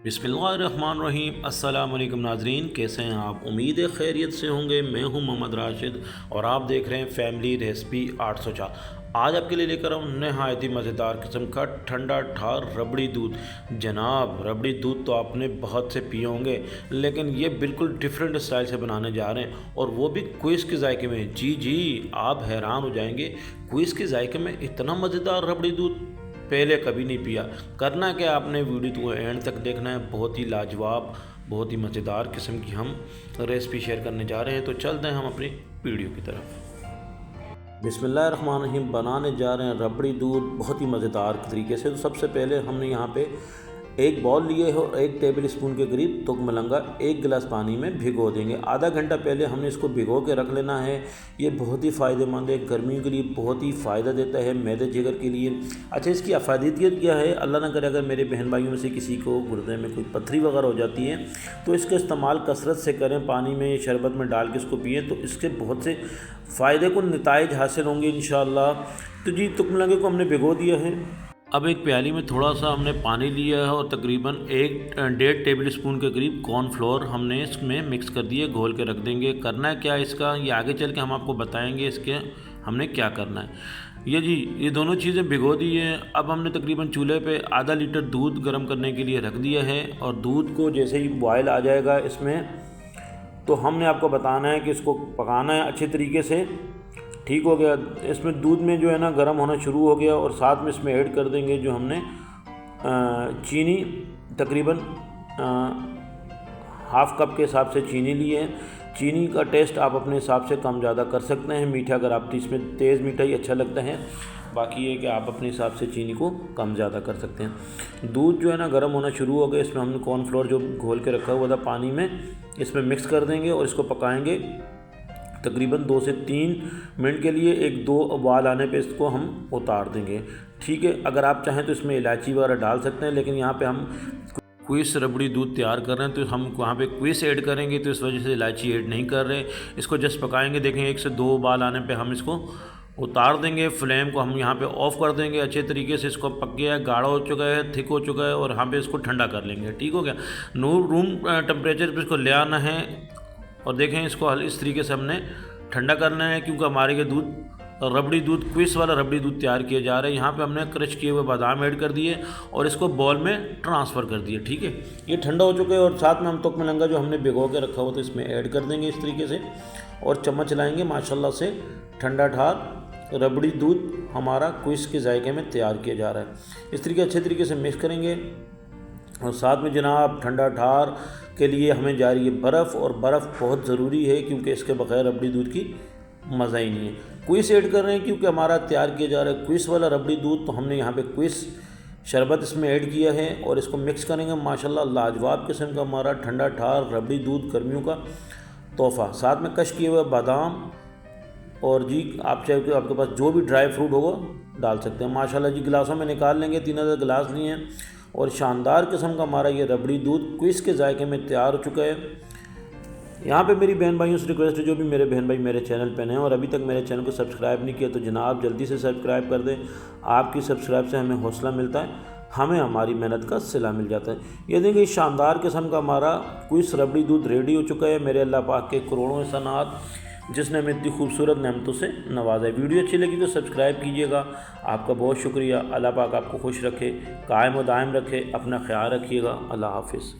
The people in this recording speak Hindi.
बिस्मिल्लाहिर्रहमानिर्रहीम। अस्सलाम वालेकुम नाजरीन, कैसे हैं आप? उम्मीद है खैरियत से होंगे। मैं हूं मोहम्मद राशिद और आप देख रहे हैं फैमिली रेसिपी 804। आज आपके लिए लेकर आऊँ नहायत ही मज़ेदार किस्म का ठंडा ठार रबड़ी दूध। जनाब, रबड़ी दूध तो आपने बहुत से पिए होंगे, लेकिन ये बिल्कुल डिफरेंट स्टाइल से बनाने जा रहे हैं, और वो भी क्विज़ के जायके में। जी जी, आप हैरान हो जाएंगे, क्विज़ के जायके में इतना मज़ेदार रबड़ी दूध पहले कभी नहीं पिया। करना क्या, आपने वीडियो को एंड तक देखना है। बहुत ही लाजवाब, बहुत ही मज़ेदार किस्म की हम रेसिपी शेयर करने जा रहे हैं। तो चलते हैं हम अपनी वीडियो की तरफ। बिस्मिल्लाहिर्रहमानिर्रहीम। बनाने जा रहे हैं रबड़ी दूध बहुत ही मज़ेदार तरीके से। तो सबसे पहले हमने यहाँ पे एक बॉल लिए है और 1 टेबल स्पून के करीब तुक मलंगा 1 गिलास पानी में भिगो देंगे। आधा घंटा पहले हमने इसको भिगो के रख लेना है। ये बहुत ही फ़ायदेमंद है, गर्मियों के लिए बहुत ही फ़ायदा देता है, मैदे जिगर के लिए। अच्छा, इसकी अफादियत क्या है? अल्लाह ना करे अगर मेरे बहन भाइयों में से किसी को गुर्दे में कोई पथरी वगैरह हो जाती है तो इसका इस्तेमाल कसरत से करें। पानी में शरबत में डाल के इसको पिएँ तो इसके बहुत से फ़ायदे को नताइज हासिल होंगे इंशाअल्लाह। तो जी, तुक मलंगे को हमने भिगो दिया है। अब एक प्याली में थोड़ा सा हमने पानी लिया है और तकरीबन 1.5 टेबल स्पून के करीब कॉर्नफ्लोर हमने इसमें मिक्स कर दिए, घोल के रख देंगे। करना है क्या इसका, ये आगे चल के हम आपको बताएंगे इसके हमने क्या करना है। ये जी, ये दोनों चीज़ें भिगो दी हैं। अब हमने तकरीबन चूल्हे पे आधा लीटर दूध गर्म करने के लिए रख दिया है, और दूध को जैसे ही बॉयल आ जाएगा इसमें, तो हमने आपको बताना है कि इसको पकाना है अच्छे तरीके से। ठीक हो गया, इसमें दूध में जो है ना गर्म होना शुरू हो गया, और साथ में इसमें ऐड कर देंगे जो हमने चीनी, तकरीबन हाफ़ कप के हिसाब से चीनी ली है। चीनी का टेस्ट आप अपने हिसाब से कम ज़्यादा कर सकते हैं। मीठा अगर आप इसमें तेज़ मीठा ही अच्छा लगता है, बाकी ये कि आप अपने हिसाब से चीनी को कम ज़्यादा कर सकते हैं। दूध जो है ना गर्म होना शुरू हो गया, इसमें हमने कॉर्नफ्लोर जो घोल के रखा हुआ था पानी में, इसमें मिक्स कर देंगे और इसको पकाएंगे तकरीबन 2 से 3 मिनट के लिए। 1-2 उबाल आने पे इसको हम उतार देंगे। ठीक है, अगर आप चाहें तो इसमें इलायची वगैरह डाल सकते हैं, लेकिन यहाँ पे हम क्विस रबड़ी दूध तैयार कर रहे हैं तो हम वहाँ पे क्विस ऐड करेंगे, तो इस वजह से इलायची ऐड नहीं कर रहे। इसको जस्ट पकाएंगे, देखें 1 से 2 उबाल आने पे हम इसको उतार देंगे। फ्लेम को हम यहाँ पे ऑफ़ कर देंगे। अच्छे तरीके से इसको पक गया है, गाढ़ा हो चुका है, थिक हो चुका है, और यहाँ पे इसको ठंडा कर लेंगे। ठीक हो गया, रूम टेम्परेचर पर इसको ले आना है, और देखें इसको इस तरीके से हमने ठंडा करना है, क्योंकि हमारे ये रबड़ी दूध क्विस वाला रबड़ी दूध तैयार किया जा रहा है। यहाँ पे हमने क्रश किए हुए बादाम ऐड कर दिए और इसको बॉल में ट्रांसफ़र कर दिए। ठीक है, ये ठंडा हो चुका है, और साथ में हम तुक मलंगा जो हमने भिगो के रखा हुआ था इसमें ऐड कर देंगे इस तरीके से, और चम्मच लाएंगे। माशाल्लाह से ठंडा ठार रबड़ी दूध हमारा क्विस के जायके में तैयार किया जा रहा है। इस तरीके अच्छे तरीके से मिक्स करेंगे, और साथ में जनाब ठंडा ठार के लिए हमें जा रही है बर्फ़, और बर्फ़ बहुत ज़रूरी है क्योंकि इसके बगैर रबड़ी दूध की मज़ा ही नहीं है। क्विस ऐड कर रहे हैं क्योंकि हमारा तैयार किया जा रहा है क्विस वाला रबड़ी दूध, तो हमने यहाँ पे क्विस शरबत इसमें ऐड किया है, और इसको मिक्स करेंगे। माशाल्लाह लाजवाब किस्म का हमारा ठंडा ठार रबड़ी दूध गर्मियों का तोहफ़ा। साथ में कश किए हुए बादाम, और जी आप चाहे तो आपके पास जो भी ड्राई फ्रूट होगा डाल सकते हैं। माशाल्लाह जी, गिलासों में निकाल लेंगे। 3000 गिलास लिए हैं, और शानदार किस्म का हमारा ये रबड़ी दूध क्विस के जायके में तैयार हो चुका है। यहाँ पे मेरी बहन भाइयों से रिक्वेस्ट है, जो भी मेरे बहन भाई मेरे चैनल पर हैं और अभी तक मेरे चैनल को सब्सक्राइब नहीं किया, तो जनाब जल्दी से सब्सक्राइब कर दें। आपकी सब्सक्राइब से हमें हौसला मिलता है, हमें हमारी मेहनत का सिला मिल जाता है। ये देखिए शानदार किस्म का हमारा क्विस रबड़ी दूध रेडी हो चुका है। मेरे अल्लाह पाक के करोड़ों एहसानात जिसने हमें इतनी खूबसूरत नेमतों से नवाजा है। वीडियो अच्छी लगी तो सब्सक्राइब कीजिएगा। आपका बहुत शुक्रिया। अल्लाह पाक आपको खुश रखे, कायम व दायम रखे। अपना ख्याल रखिएगा। अल्लाह हाफिज़।